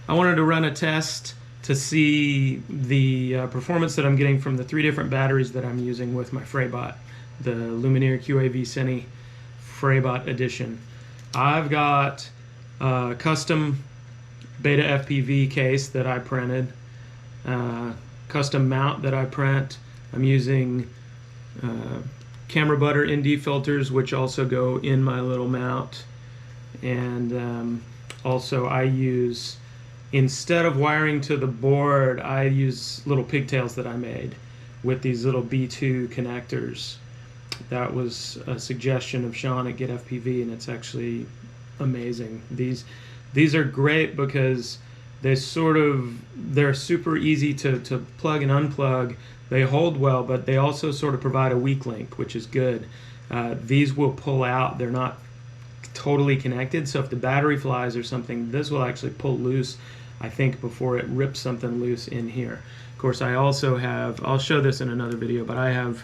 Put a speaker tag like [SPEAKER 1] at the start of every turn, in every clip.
[SPEAKER 1] I wanted to run a test to see the performance that I'm getting from the 3 different batteries that I'm using with my Freybott, the Lumenier QAV-CINE Freybott Edition. I've got a custom beta FPV case that I printed, custom mount that I print. I'm using Camera Butter ND filters, which also go in my little mount, and also I use, instead of wiring to the board, I use little pigtails that I made with these little B2 connectors. That was a suggestion of Sean at Get FPV, and it's actually amazing. These are great because they're super easy to plug and unplug. They hold well, but they also sort of provide a weak link, which is good. These will pull out. They're not totally connected, so if the battery flies or something, this will actually pull loose, I think, before it rips something loose in here. Of course, I also have, I'll show this in another video, but I have,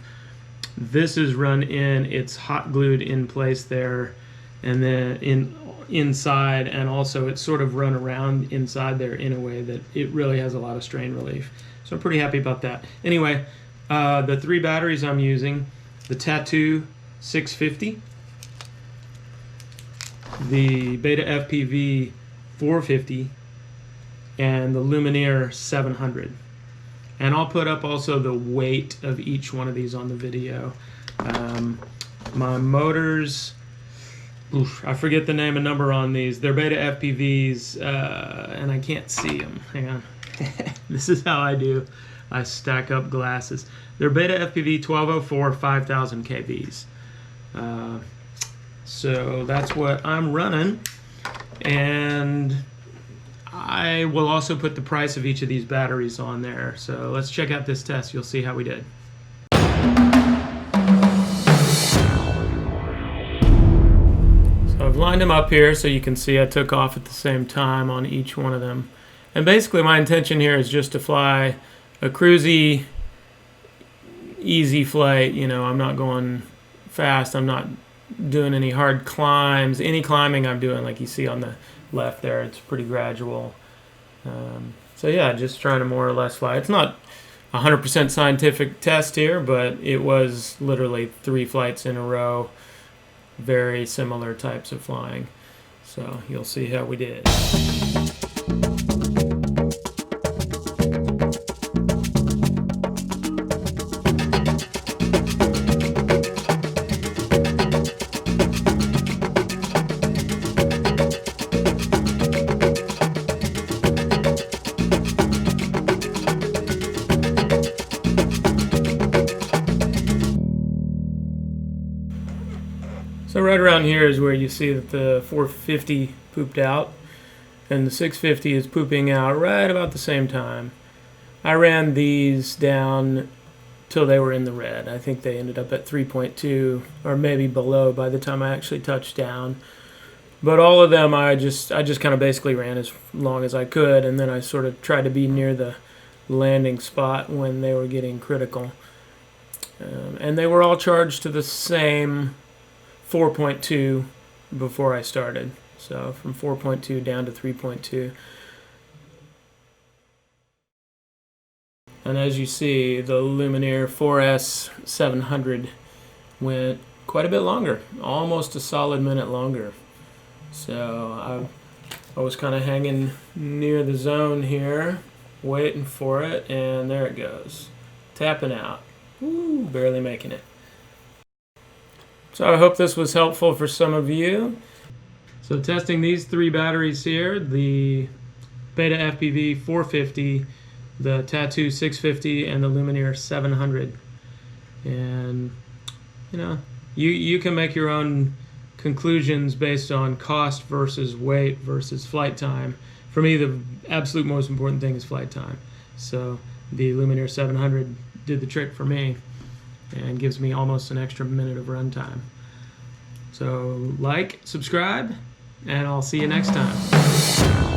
[SPEAKER 1] this is run in, it's hot glued in place there, and then inside, and also it's sort of run around inside there in a way that it really has a lot of strain relief. So I'm pretty happy about that. Anyway, the 3 batteries I'm using, the Tattoo 650, the Beta FPV 450, and the Lumenier 700. And I'll put up also the weight of each one of these on the video. My motors, I forget the name and number on these. They're Beta FPVs, and I can't see them. Hang on. This is how I do. I stack up glasses. They're Beta FPV 1204 5000 kVs. So that's what I'm running, and I will also put the price of each of these batteries on there. So let's check out this test. You'll see how we did. So I've lined them up here so you can see I took off at the same time on each one of them. And basically my intention here is just to fly a cruisy, easy flight. You know, I'm not going fast. I'm not doing any hard climbs. Any climbing I'm doing, like you see on the left there, it's pretty gradual. So yeah, just trying to more or less fly. It's not 100% scientific test here, but it was literally 3 flights in a row, very similar types of flying. So you'll see how we did. So right around here is where you see that the 450 pooped out, and the 650 is pooping out right about the same time. I ran these down till they were in the red. I think they ended up at 3.2 or maybe below by the time I actually touched down. But all of them I just kind of basically ran as long as I could, and then I sort of tried to be near the landing spot when they were getting critical. And they were all charged to the same 4.2 before I started. So from 4.2 down to 3.2. And as you see, the Lumenier 4S 700 went quite a bit longer, almost a solid minute longer. So I was kind of hanging near the zone here, waiting for it, and there it goes. Tapping out. Woo, barely making it. So I hope this was helpful for some of you. So testing these 3 batteries here, the Beta FPV 450, the Tattoo 650, and the Lumenier 700. And you know, you can make your own conclusions based on cost versus weight versus flight time. For me, the absolute most important thing is flight time. So the Lumenier 700 did the trick for me and gives me almost an extra minute of run time. So like, subscribe, and I'll see you next time.